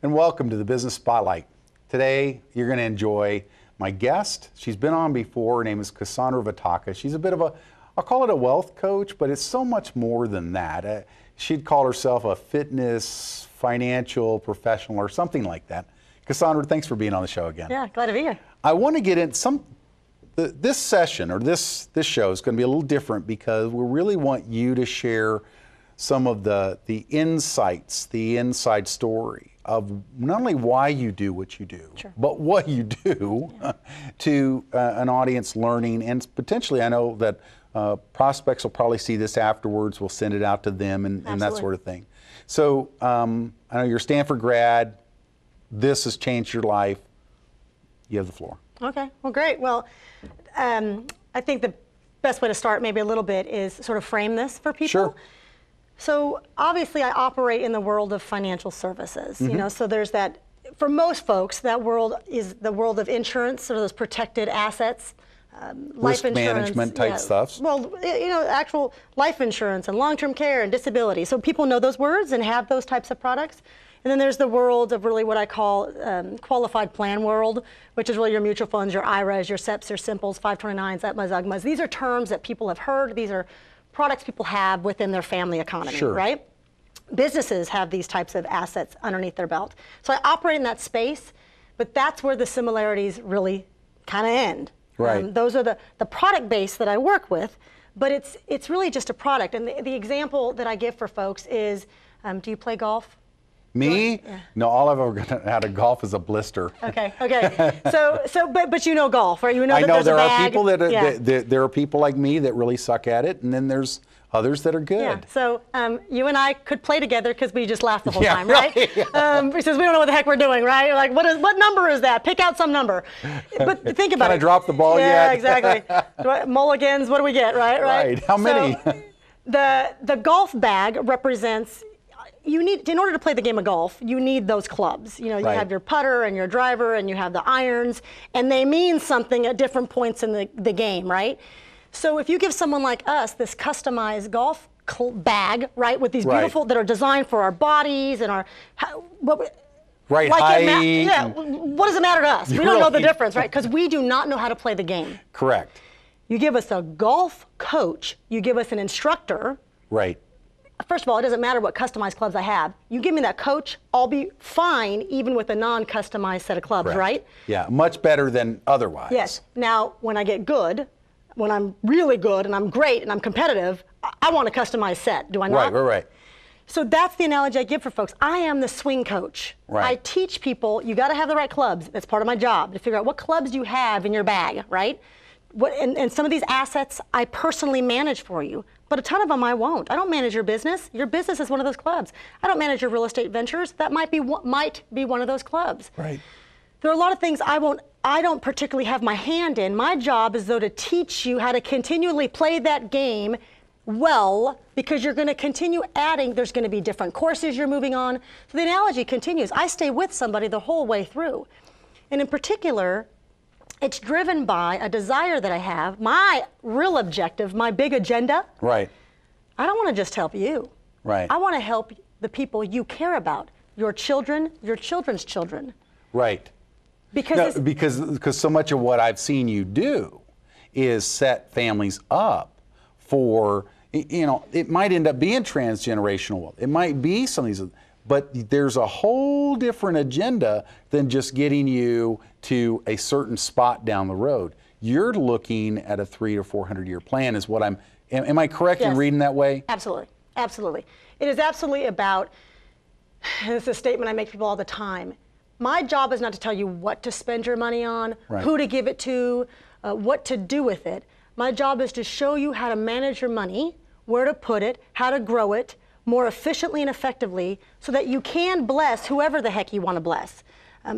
and welcome to the Business Spotlight. Today, you're going to enjoy my guest. She's been on before. Her name is Kasandra Vitacca. She's a bit of a, I'll call it a wealth coach, but it's so much more than that. She'd call herself a fitness, financial professional or something like that. Kasandra, thanks for being on the show again. Yeah, glad to be here. I want to get in this session or this show is going to be a little different because we really want you to share some of the insights, the inside story of not only why you do what you do, sure, but what you do to an audience learning, and potentially I know that prospects will probably see this afterwards, we'll send it out to them and that sort of thing. So I know you're a Stanford grad, this has changed your life, you have the floor. Okay, well great. Well, I think the best way to start maybe a little bit is sort of frame this for people. Sure. So obviously I operate in the world of financial services, you know, so there's that, for most folks, that world is the world of insurance, sort of those protected assets, life Risk insurance. management type stuff. Well, you know, actual life insurance and long-term care and disability. So people know those words and have those types of products. And then there's the world of really what I call qualified plan world, which is really your mutual funds, your IRAs, your SEPs, your Simples, 529s, ETMAs, UGMAs. These are terms that people have heard. These are products people have within their family economy, sure, right? Businesses have these types of assets underneath their belt. So I operate in that space, but that's where the similarities really kind of end. Right. Those are the product base that I work with, but it's really just a product. And the example that I give for folks is, do you play golf? Me? Yeah. No, all I've ever had of golf is a blister. Okay. But you know golf, right? You know I that know there's there a are bag. people that Yeah. there are people like me that really suck at it, and then there's others that are good. Yeah. So you and I could play together because we just laugh the whole Yeah, time, right? right. Because we don't know what the heck we're doing, right? Like, what number is that? Pick out some number. But think about it. Can I drop the ball yeah, yet? Exactly. Mulligans. What do we get? Right. Right. How many? So, the golf bag represents. You need, in order to play the game of golf, you need those clubs. You know, you right, have your putter and your driver and you have the irons, and they mean something at different points in the game, right? So if you give someone like us this customized golf bag, right, with these beautiful, that are designed for our bodies and our, right, like height. yeah, what does it matter to us? We don't know the difference, right? Because we do not know how to play the game. Correct. You give us a golf coach, you give us an instructor. Right. First of all, it doesn't matter what customized clubs I have. You give me that coach, I'll be fine even with a non-customized set of clubs, Correct. right? Yeah, much better than otherwise. Yes. Now, when I get good, when I'm really good and I'm great and I'm competitive, I want a customized set, do I not? Right. So that's the analogy I give for folks. I am the swing coach. Right. I teach people, you gotta have the right clubs. That's part of my job, to figure out what clubs you have in your bag, right? And some of these assets I personally manage for you, but a ton of them I won't. I don't manage your business. Your business is one of those clubs. I don't manage your real estate ventures. That might be one of those clubs. Right. There are a lot of things I don't particularly have my hand in. My job is though to teach you how to continually play that game well, because you're going to continue adding, there's going to be different courses you're moving on. So the analogy continues. I stay with somebody the whole way through. And in particular, it's driven by a desire that I have, my real objective, my big agenda. Right. I don't want to just help you. Right. I want to help the people you care about, your children, your children's children. Right. Because so much of what I've seen you do is set families up for, you know, it might end up being transgenerational wealth. It might be some of these, but there's a whole different agenda than just getting you to a certain spot down the road. You're looking at a 300 to 400 year plan is what am I correct in reading that way? Absolutely, absolutely. It is absolutely about, and it's a statement I make to people all the time, my job is not to tell you what to spend your money on, who to give it to, what to do with it. My job is to show you how to manage your money, where to put it, how to grow it more efficiently and effectively so that you can bless whoever the heck you want to bless.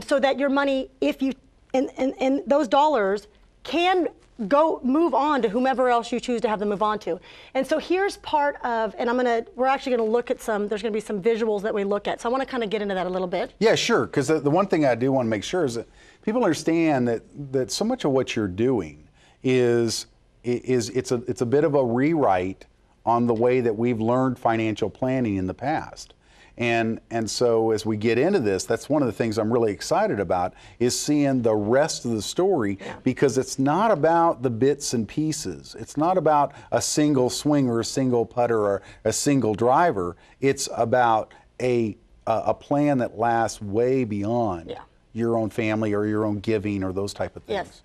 So that your money, if you, and those dollars can move on to whomever else you choose to have them move on to. And so here's part of, and we're actually going to look at there's going to be some visuals that we look at. So I want to kind of get into that a little bit. Yeah, sure. Because the one thing I do want to make sure is that people understand that so much of what you're doing is it's a bit of a rewrite on the way that we've learned financial planning in the past. And so as we get into this, that's one of the things I'm really excited about, is seeing the rest of the story, because it's not about the bits and pieces. It's not about a single swing or a single putter or a single driver. It's about a plan that lasts way beyond your own family or your own giving or those type of things. Yes.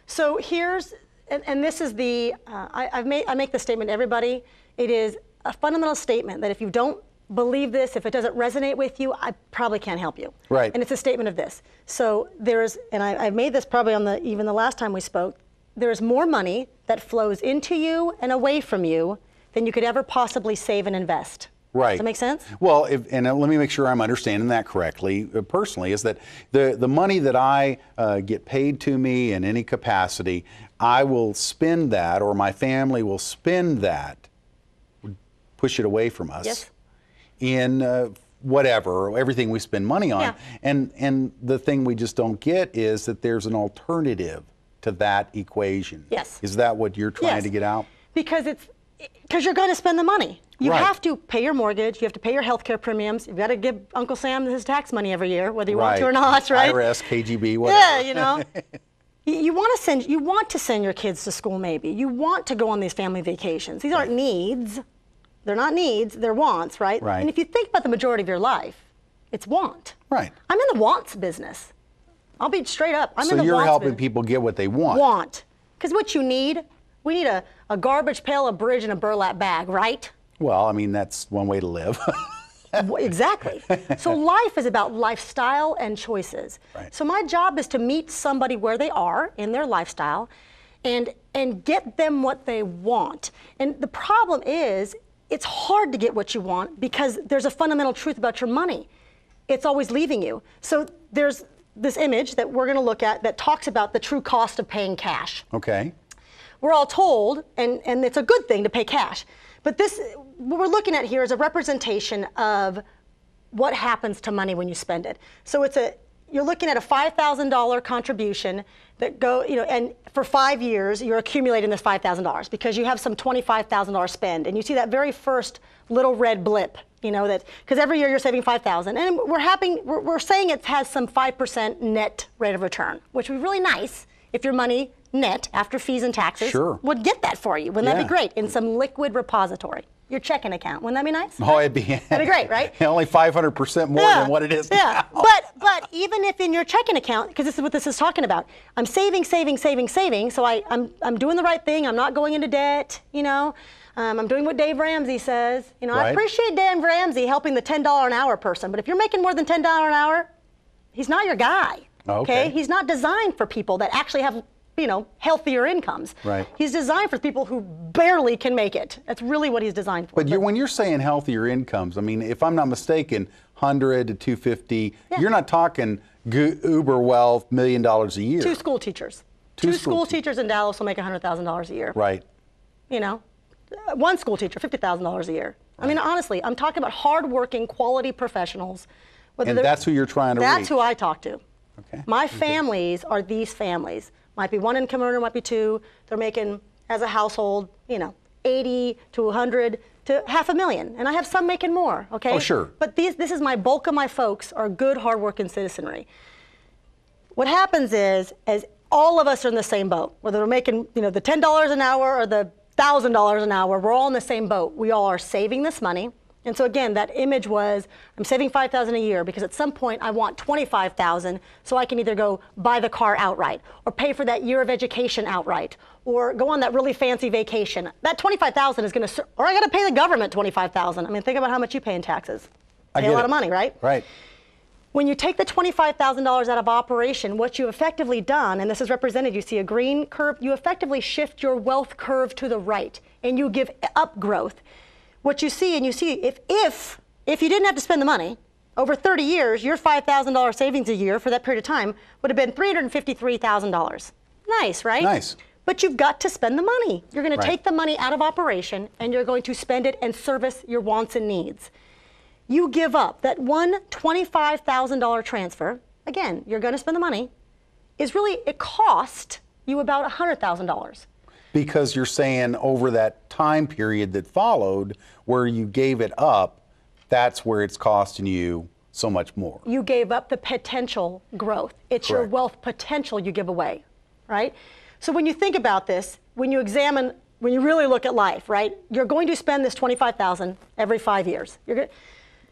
So here's, and this is the, I make the statement to everybody. It is a fundamental statement that if you don't believe this, if it doesn't resonate with you, I probably can't help you. Right. And it's a statement of this. So there's, and I made this probably on even the last time we spoke, there's more money that flows into you and away from you than you could ever possibly save and invest. Right. Does that make sense? Well, and let me make sure I'm understanding that correctly personally, is that the money that I get paid to me in any capacity, I will spend that, or my family will spend that, push it away from us in whatever, everything we spend money on. And the thing we just don't get is that there's an alternative to that equation. Yes. Is that what you're trying to get out? Because you're going to spend the money. You have to pay your mortgage. You have to pay your health care premiums. You've got to give Uncle Sam his tax money every year, whether you want to or not, right? IRS, KGB, whatever. Yeah, you know. You want to send your kids to school, maybe. You want to go on these family vacations. These aren't needs. They're not needs. They're wants, right? Right. And if you think about the majority of your life, it's want. Right. I'm in the wants business. I'll be straight up. I'm in the wants business. So you're helping people get what they want. Want. Because what you need, we need a garbage pail, a bridge, and a burlap bag, right? Well, I mean, that's one way to live. Exactly. So life is about lifestyle and choices. Right. So my job is to meet somebody where they are in their lifestyle and get them what they want. And the problem is, it's hard to get what you want because there's a fundamental truth about your money. It's always leaving you. So there's this image that we're going to look at that talks about the true cost of paying cash. Okay. We're all told, and it's a good thing to pay cash, but what we're looking at here is a representation of what happens to money when you spend it. So you're looking at a $5,000 contribution that and for 5 years you're accumulating this $5,000 because you have some $25,000 spend, and you see that very first little red blip, that because every year you're saving $5,000, and we're saying it has some 5% net rate of return, which would be really nice if your money net after fees and taxes would get that for you. Wouldn't that be great? In some liquid repository, your checking account. Wouldn't that be nice? Oh, that'd be great, right? Only 500% more than what it is now. But even if in your checking account, because this is what this is talking about, I'm saving. So I'm doing the right thing. I'm not going into debt. I'm doing what Dave Ramsey says. I appreciate Dave Ramsey helping the $10 an hour person, but if you're making more than $10 an hour, he's not your guy. Okay. He's not designed for people that actually have healthier incomes. Right. He's designed for people who barely can make it. That's really what he's designed for. But when you're saying healthier incomes, I mean, if I'm not mistaken, 100 to 250, you're not talking uber wealth, $1 million a year. Two school teachers. Two school teachers in Dallas will make $100,000 a year. Right. One school teacher, $50,000 a year. Right. I mean, honestly, I'm talking about hardworking, quality professionals. And that's who you're trying to reach. That's who I talk to. Okay. My families are these families. Might be one income earner, might be two. They're making, as a household, 80 to 100 to $500,000. And I have some making more, okay? Oh, sure. But this is my bulk of my folks are good, hardworking citizenry. What happens is, as all of us are in the same boat, whether we're making, the $10 an hour or the $1,000 an hour, we're all in the same boat. We all are saving this money. And so again, that image was, I'm saving $5,000 a year because at some point I want $25,000 so I can either go buy the car outright or pay for that year of education outright or go on that really fancy vacation. That $25,000 is going to, or I got to pay the government $25,000. I mean, think about how much you pay in taxes. Pay a lot of money, right? Right. When you take the $25,000 out of operation, what you've effectively done, and this is represented, you see a green curve, you effectively shift your wealth curve to the right and you give up growth. What you see, if you didn't have to spend the money, over 30 years, your $5,000 savings a year for that period of time would have been $353,000. Nice, right? Nice. But you've got to spend the money. You're going to take the money out of operation and you're going to spend it and service your wants and needs. You give up that one $25,000 transfer, again, you're going to spend the money, it cost you about $100,000. Because you're saying over that time period that followed where you gave it up, that's where it's costing you so much more. You gave up the potential growth. It's your Correct. wealth potential you give away, right? So when you think about this, when you examine, when you really look at life, right? You're going to spend this $25,000 every 5 years. You're going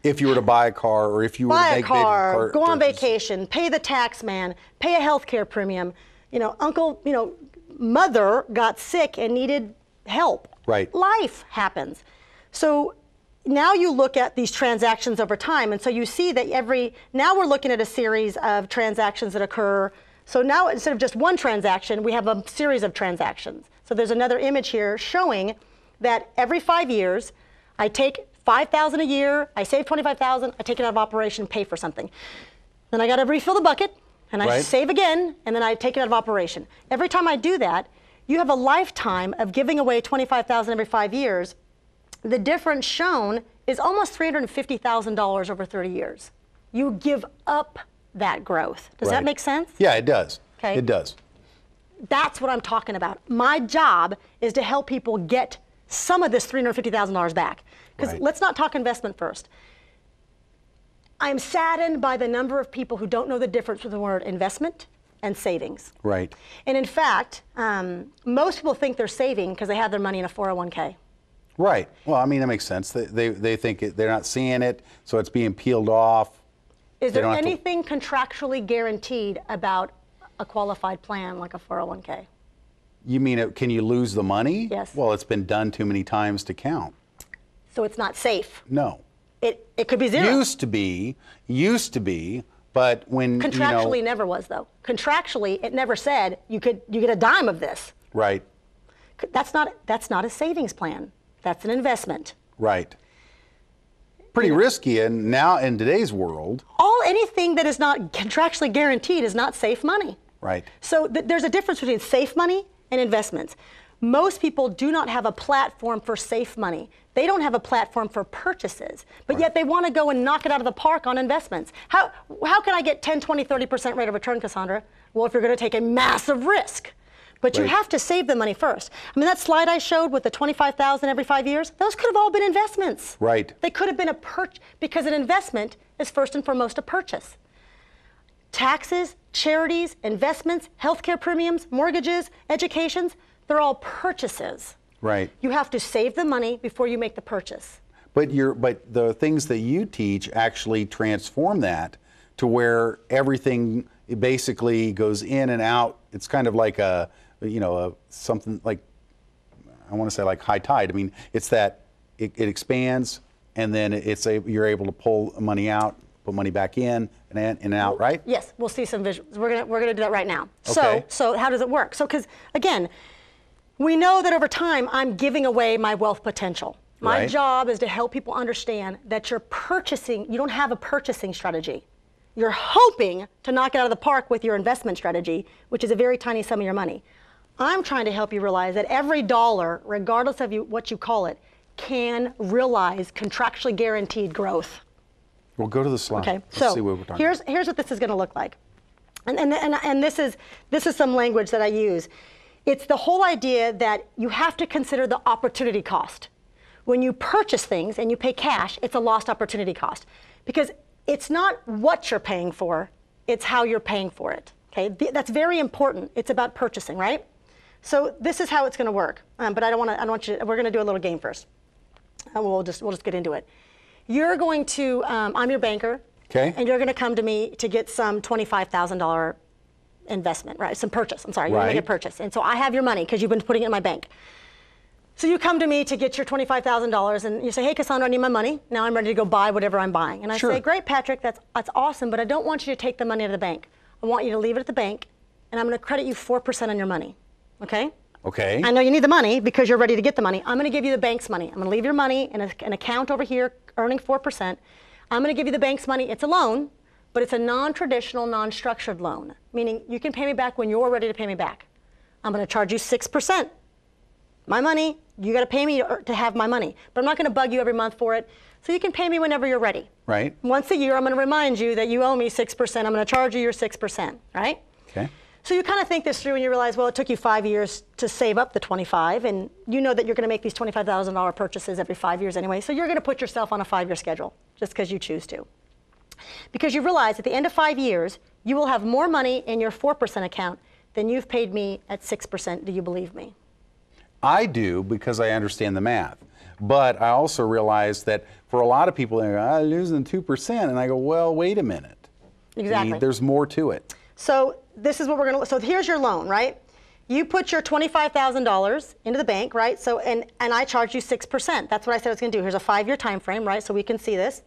If you were to buy a car, or if you were buy to a make car, go on purchase. vacation, pay the tax man, pay a health care premium. You know, uncle, you know, mother got sick and needed help. Right. Life happens. So now you look at these transactions over time, and so you see that now we're looking at a series of transactions that occur. So now instead of just one transaction, we have a series of transactions. So there's another image here showing that every 5 years, I take $5,000 a year, I save $25,000, I take it out of operation, pay for something. Then I got to refill the bucket, and I Right. save again, and then I take it out of operation. Every time I do that, you have a lifetime of giving away $25,000 every 5 years. The difference shown is almost $350,000 over 30 years. You give up that growth. Does that Right. make sense? Yeah, it does. Okay. It does. That's what I'm talking about. My job is to help people get some of this $350,000 back. Because Right. let's not talk investment first. I'm saddened by the number of people who don't know the difference between the word investment and savings. Right. And in fact, most people think they're saving because they have their money in a 401k. Right. Well, I mean, that makes sense. They think they're not seeing it, so it's being peeled off. Is They there don't have to- anything contractually guaranteed about a qualified plan like a 401k? You mean, can you lose the money? Yes. Well, it's been done too many times to count. So it's not safe. No. It could be zero. Used to be, but when, Contractually never was though. Contractually, it never said you get a dime of this. Right, That's not a savings plan. That's an investment. right. Pretty risky, and now in today's world. Anything that is not contractually guaranteed is not safe money. Right. So there's a difference between safe money and investments. Most people do not have a platform for safe money. They don't have a platform for purchases, but yet they want to go and knock it out of the park on investments. How can I get 10, 20, 30% rate of return, Cassandra? Well, if you're going to take a massive risk. But you Right. have to save the money first. I mean, that slide I showed with the $25,000 every 5 years, those could have all been investments. Right. They could have been a purchase, because an investment is first and foremost a purchase. Taxes, charities, investments, healthcare premiums, mortgages, educations, they're all purchases. Right. You have to save the money before you make the purchase. But the things that you teach actually transform that to where everything basically goes in and out. It's kind of like something like, I want to say like high tide. I mean, it's that it expands, and then you're able to pull money out, put money back in and out, right? Yes, we'll see some visuals. We're gonna do that right now. Okay. So how does it work? So, because again, we know that over time I'm giving away my wealth potential. My Right. job is to help people understand that you don't have a purchasing strategy. You're hoping to knock it out of the park with your investment strategy, which is a very tiny sum of your money. I'm trying to help you realize that every dollar, regardless of what you call it, can realize contractually guaranteed growth. Well, go to the slide. Okay, Let's so see what we're talking about. here's what this is going to look like, and this is some language that I use. It's the whole idea that you have to consider the opportunity cost. When you purchase things and you pay cash, it's a lost opportunity cost, because it's not what you're paying for, it's how you're paying for it. Okay, that's very important. It's about purchasing, right? So this is how it's going to work. But I don't want you. We're going to do a little game first. We'll just get into it. You're going to. I'm your banker. Okay. And you're going to come to me to get some $25,000 investment, right? Some purchase. I'm sorry. You're going to Right. make a purchase, and so I have your money because you've been putting it in my bank. So you come to me to get your $25,000, and you say, "Hey, Cassandra, I need my money. Now I'm ready to go buy whatever I'm buying." And I Sure. say, "Great, Patrick, that's awesome, but I don't want you to take the money out of the bank. I want you to leave it at the bank, and I'm going to credit you 4% on your money." Okay? Okay. I know you need the money because you're ready to get the money. I'm going to give you the bank's money. I'm going to leave your money in an account over here earning 4%. I'm going to give you the bank's money. It's a loan, but it's a non-traditional, non-structured loan, meaning you can pay me back when you're ready to pay me back. I'm going to charge you 6%. My money, you got to pay me to have my money, but I'm not going to bug you every month for it. So you can pay me whenever you're ready. Right. Once a year, I'm going to remind you that you owe me 6%. I'm going to charge you your 6%, right? Okay. So you kind of think this through and you realize, well, it took you 5 years to save up the 25, and you know that you're going to make these $25,000 purchases every 5 years anyway, so you're going to put yourself on a 5-year schedule. just because you choose to. Because you realize at the end of 5 years, you will have more money in your 4% account than you've paid me at 6%. Do you believe me? I do, because I understand the math. But I also realize that for a lot of people, they're losing 2%. And I go, well, wait a minute. Exactly. There's more to it. So this is what we're going to, so here's your loan, right? You put your $25,000 into the bank, right? So, and I charge you 6%. That's what I said I was going to do. Here's a 5-year time frame, right? So we can see this.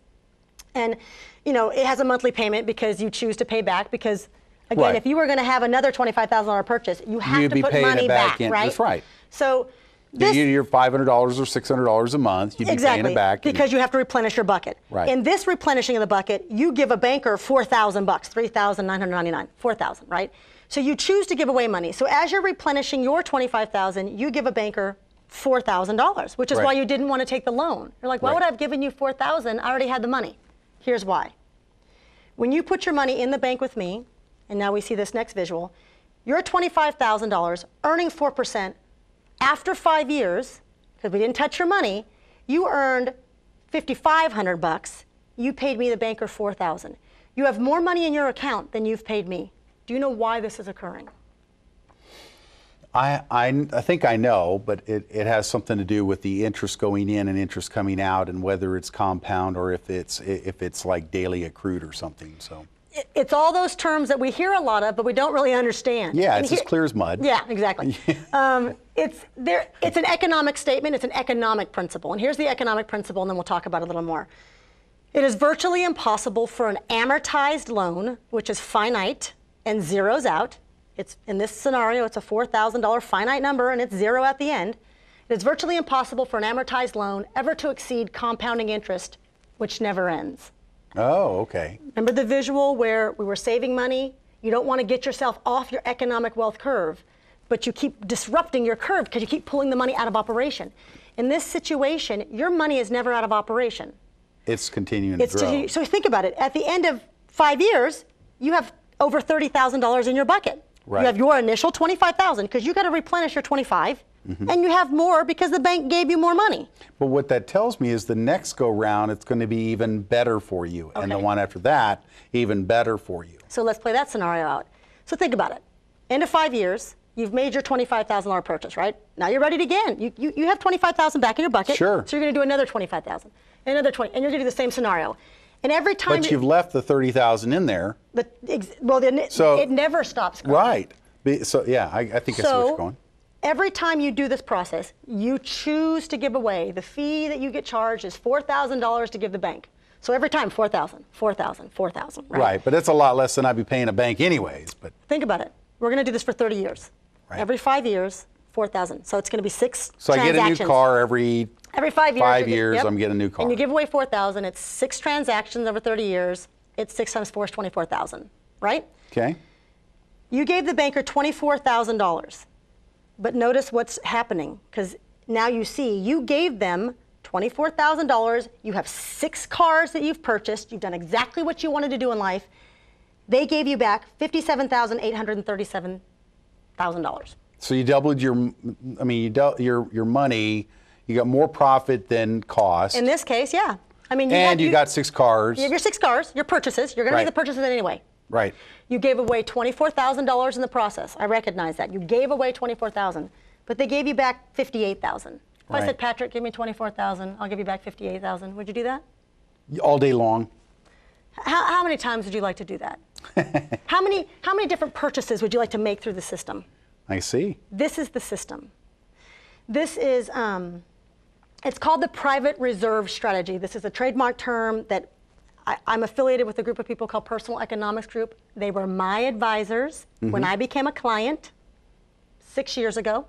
And, you know, it has a monthly payment because you choose to pay back because, again, Right. if you were going to have another $25,000 purchase, you have You'd to be put paying money it back back, in. right? That's right. So this, You're $500 or $600 a month. You'd be exactly, paying it back. because you have to replenish your bucket. Right. In this replenishing of the bucket, you give a banker $4,000, $3,999, $4,000, right? So you choose to give away money. So as you're replenishing your $25,000, you give a banker $4,000, which is Right. why you didn't want to take the loan. You're like, why Right. would I have given you $4,000? I already had the money. Here's why. When you put your money in the bank with me, and now we see this next visual, your $25,000 earning 4% after 5 years, because we didn't touch your money, you earned $5,500. You paid me, the banker, $4,000. You have more money in your account than you've paid me. Do you know why this is occurring? I think I know, but it has something to do with the interest going in and interest coming out, and whether it's compound or if it's like daily accrued or something. So It's all those terms that we hear a lot of, but we don't really understand. yeah, And it's as clear as mud. Yeah, exactly. It's an economic statement. It's an economic principle. And here's the economic principle, and then we'll talk about it a little more. It is virtually impossible for an amortized loan, which is finite and zeroes out. It's, in this scenario, it's a $4,000 finite number, and it's zero at the end. It is virtually impossible for an amortized loan ever to exceed compounding interest, which never ends. Oh, okay. Remember the visual where we were saving money? You don't want to get yourself off your economic wealth curve, but you keep disrupting your curve because you keep pulling the money out of operation. In this situation, your money is never out of operation. It's continuing to grow. So think about it. At the end of 5 years, you have over $30,000 in your bucket. Right. You have your initial $25,000 because you got to replenish your 25, and you have more because the bank gave you more money. But what that tells me is the next go round, it's going to be even better for you, and the Okay. one after that, even better for you. So let's play that scenario out. So think about it. End of 5 years, you've made your $25,000 purchase, right? Now you're ready to again. You have $25,000 back in your bucket. Sure. So you're going to do another $25,000, another 20, and you're going to do the same scenario. And every time But you've left the 30,000 in there. It never stops growing. Right. So yeah, I think I see where you're going. Every time you do this process, you choose to give away. The fee that you get charged is $4,000 to give the bank. So every time, $4,000, $4,000, $4,000. Right, but it's a lot less than I'd be paying a bank anyways. But Think about it. We're going to do this for 30 years. Right. Every 5 years, $4,000. So it's going to be 6 so I transactions. get a new car every 5 years. 5 years. Yep. I'm getting a new car. And you give away $4,000. It's 6 transactions over 30 years. It's 6 times 4 is $24,000, right? Okay. You gave the banker $24,000. But notice what's happening, because now you see you gave them $24,000. You have 6 cars that you've purchased. You've done exactly what you wanted to do in life. They gave you back $57,837,000. So you doubled your money. You got more profit than cost. In this case, yeah. I mean, you got 6 cars. You have your 6 cars, your purchases. You're going to make the purchases anyway. Right. You gave away $24,000 in the process. I recognize that. You gave away $24,000, but they gave you back $58,000. If I said, Patrick, give me $24,000, I'll give you back $58,000. Would you do that? All day long. How many times would you like to do that? How many different purchases would you like to make through the system? I see. This is the system. This is, it's called the private reserve strategy. This is a trademark term that I'm affiliated with a group of people called Personal Economics Group. They were my advisors when I became a client 6 years ago.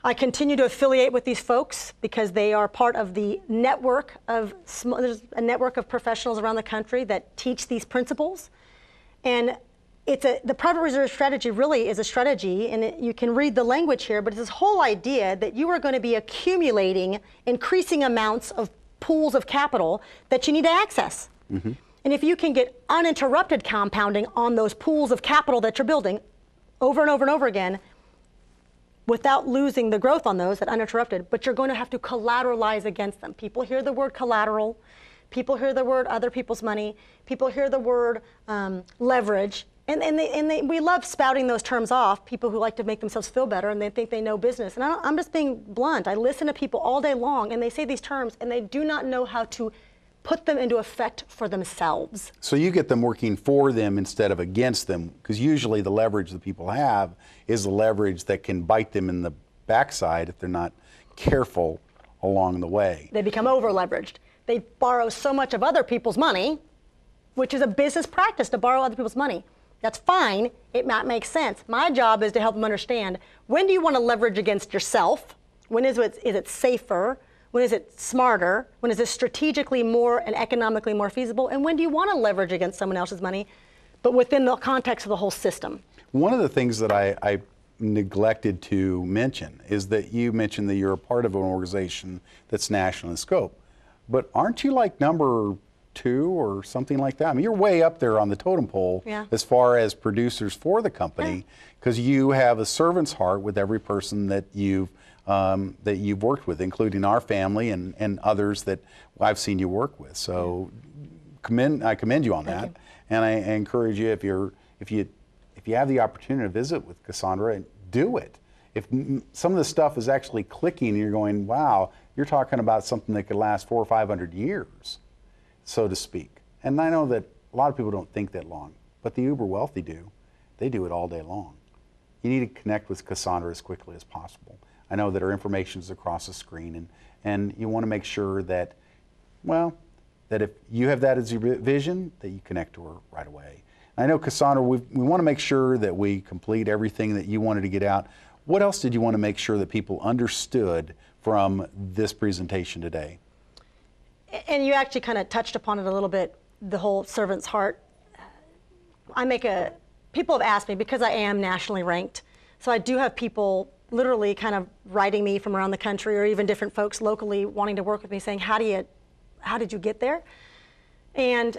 I continue to affiliate with these folks because they are part of the network of, there's a network of professionals around the country that teach these principles. And the private reserve strategy really is a strategy, and you can read the language here, but it's this whole idea that you are going to be accumulating increasing amounts of pools of capital that you need to access. And if you can get uninterrupted compounding on those pools of capital that you're building over and over and over again, without losing the growth on those that uninterrupted, but you're going to have to collateralize against them. People hear the word collateral. People hear the word other people's money. People hear the word leverage. And we love spouting those terms off, people who like to make themselves feel better and they think they know business. And I'm just being blunt. I listen to people all day long and they say these terms and they do not know how to put them into effect for themselves. So you get them working for them instead of against them, because usually the leverage that people have is the leverage that can bite them in the backside if they're not careful along the way. They become over leveraged. They borrow so much of other people's money, which is a business practice to borrow other people's money. That's fine. It might make sense. My job is to help them understand, when do you want to leverage against yourself? When is it safer? When is it smarter? When is it strategically more and economically more feasible? And when do you want to leverage against someone else's money, but within the context of the whole system? One of the things that I neglected to mention is that you mentioned that you're a part of an organization that's national in scope. But aren't you like number 2 or something like that? I mean, you're way up there on the totem pole as far as producers for the company, because you have a servant's heart with every person that you've worked with, including our family and others that I've seen you work with. So I commend you on that, and I encourage you, if you have the opportunity to visit with Kasandra, do it. If some of the stuff is actually clicking and you're going, wow, you're talking about something that could last 400 or 500 years, so to speak. And I know that a lot of people don't think that long, but the uber wealthy do. They do it all day long. You need to connect with Kasandra as quickly as possible. I know that her information is across the screen, and you want to make sure that, well, that if you have that as your vision, that you connect to her right away. And I know, Kasandra, we want to make sure that we complete everything that you wanted to get out. What else did you want to make sure that people understood from this presentation today? And you actually kind of touched upon it a little bit, the whole servant's heart. People have asked me, because I am nationally ranked, so I do have people literally kind of writing me from around the country, or even different folks locally wanting to work with me, saying, how did you get there? And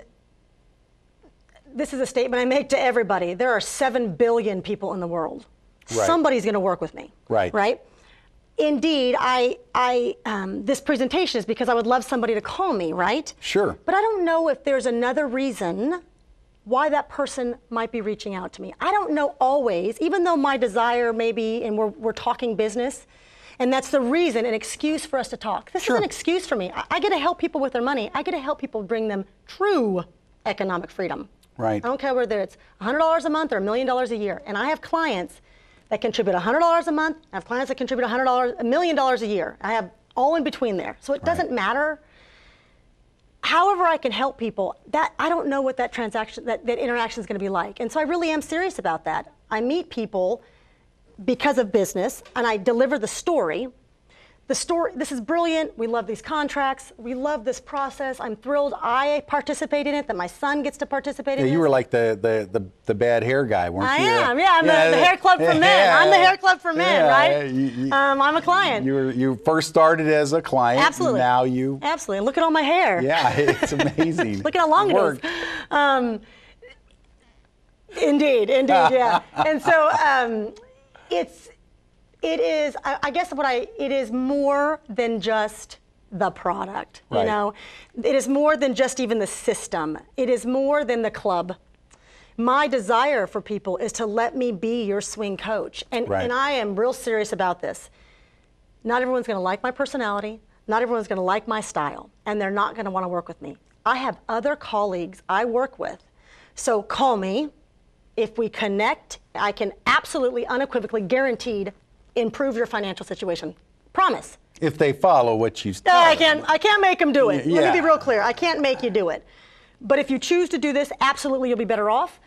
this is a statement I make to everybody. There are 7 billion people in the world. Right. Somebody's going to work with me. Right. Right? Indeed, this presentation is because I would love somebody to call me, right? Sure. But I don't know if there's another reason why that person might be reaching out to me. I don't know always, even though my desire may be, and we're talking business, and that's the reason, an excuse for us to talk. This is an excuse for me. I get to help people with their money. I get to help people bring them true economic freedom. Right. I don't care whether it's $100 a month or $1 million a year. And I have clients that contribute $100 a month. I have clients that contribute $100 million a year. I have all in between there. So it doesn't matter. However I can help people, that I don't know what that transaction, that interaction is going to be like. And so I really am serious about that. I meet people because of business, and I deliver the story. The story, this is brilliant. We love these contracts. We love this process. I'm thrilled I participate in it, that my son gets to participate in it. You were like the bad hair guy, weren't you? I am, I'm the hair club for men. I'm the hair club for men, right? I'm a client. You first started as a client. Absolutely. And now you... Absolutely. Look at all my hair. Yeah, it's amazing. Look at how long it is. Indeed, yeah. And so it is, I guess it is more than just the product, you know. It is more than just even the system. It is more than the club. My desire for people is to let me be your swing coach. And I am real serious about this. Not everyone's going to like my personality. Not everyone's going to like my style. And they're not going to want to work with me. I have other colleagues I work with. So call me. If we connect, I can absolutely, unequivocally, guaranteed improve your financial situation. Promise. If they follow what you say. I can't make them do it. Let me be real clear. I can't make you do it. But if you choose to do this, absolutely you'll be better off.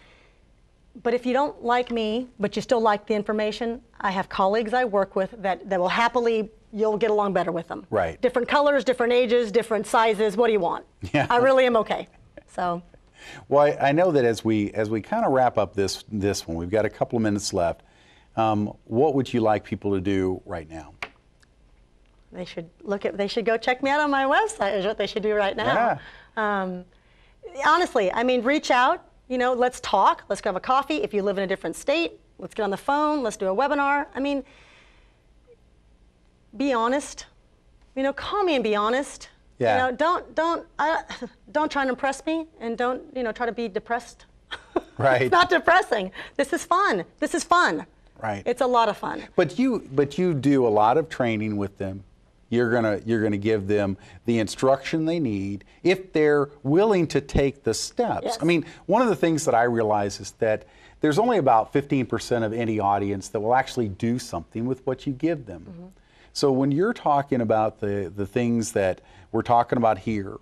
But if you don't like me, but you still like the information, I have colleagues I work with that will happily, you'll get along better with them. Right. Different colors, different ages, different sizes. What do you want? Yeah. I really am okay. So. Well, I know that as we kind of wrap up this one, we've got a couple of minutes left. What would you like people to do right now? They should go check me out on my website, is what they should do right now. Yeah. Honestly, I mean, reach out, let's talk, let's grab a coffee. If you live in a different state, let's get on the phone, let's do a webinar. I mean, be honest. Call me and be honest. Yeah. You know, don't try and impress me, and don't, you know, try to be depressed. Right. It's not depressing. This is fun. This is fun. Right. It's a lot of fun. But you do a lot of training with them. You're gonna give them the instruction they need if they're willing to take the steps. Yes. I mean, one of the things that I realize is that there's only about 15% of any audience that will actually do something with what you give them. Mm-hmm. So when you're talking about the things that we're talking about here,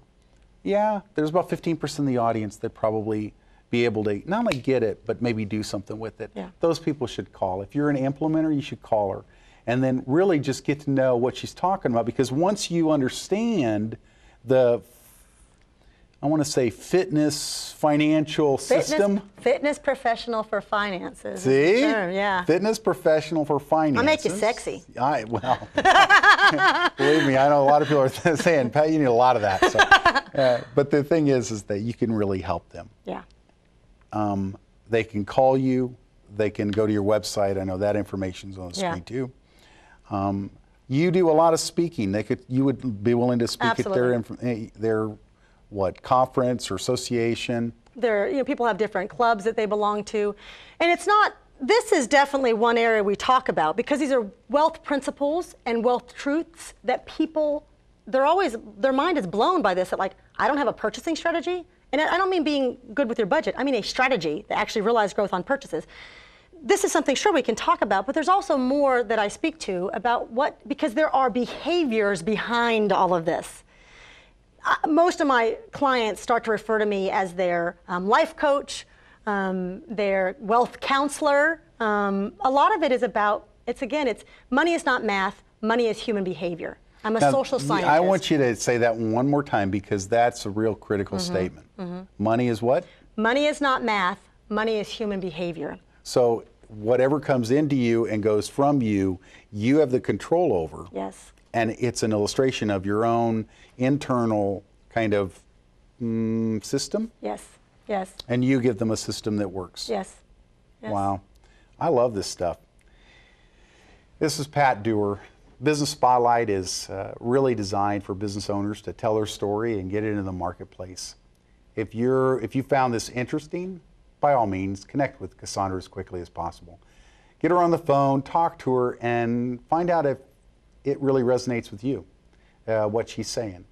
yeah, there's about 15% of the audience that probably be able to not only get it, but maybe do something with it. Yeah. Those people should call. If you're an implementer, you should call her. And then really just get to know what she's talking about, because once you understand the, I want to say, fitness financial system. Fitness professional for finances. See? Sure, yeah. Fitness professional for finances. I'll make you sexy. Well, believe me, I know a lot of people are saying, Pat, you need a lot of that. So, but the thing is that you can really help them. Yeah. They can call you. They can go to your website. I know that information's on the screen too. You do a lot of speaking. You would be willing to speak Absolutely. at their what, conference or association? People have different clubs that they belong to, and it's not. This is definitely one area we talk about, because these are wealth principles and wealth truths that people, their mind is blown by this. That, like, I don't have a purchasing strategy, and I don't mean being good with your budget. I mean a strategy that actually realizes growth on purchases. This is something, sure, we can talk about, but there's also more that I speak to about because there are behaviors behind all of this. Most of my clients start to refer to me as their life coach, their wealth counselor. A lot of it is about, it's money is not math, money is human behavior. I'm a social scientist. I want you to say that one more time, because that's a real critical statement. Money is what? Money is not math, money is human behavior. So whatever comes into you and goes from you, you have the control over. Yes. And it's an illustration of your own internal kind of system. Yes, yes. And you give them a system that works. Yes. Yes. Wow. I love this stuff. This is Pat Dewar. Business Spotlight is really designed for business owners to tell their story and get it into the marketplace. If you found this interesting, by all means, connect with Kasandra as quickly as possible. Get her on the phone, talk to her, and find out if it really resonates with you, what she's saying.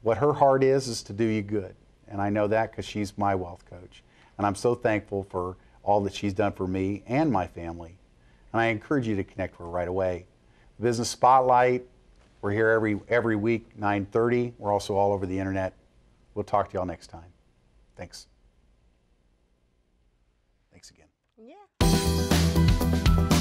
What her heart is to do you good. And I know that because she's my wealth coach. And I'm so thankful for all that she's done for me and my family. And I encourage you to connect with her right away. Business Spotlight, we're here every week, 9:30. We're also all over the internet. We'll talk to y'all next time. Thanks. Thanks again. Yeah.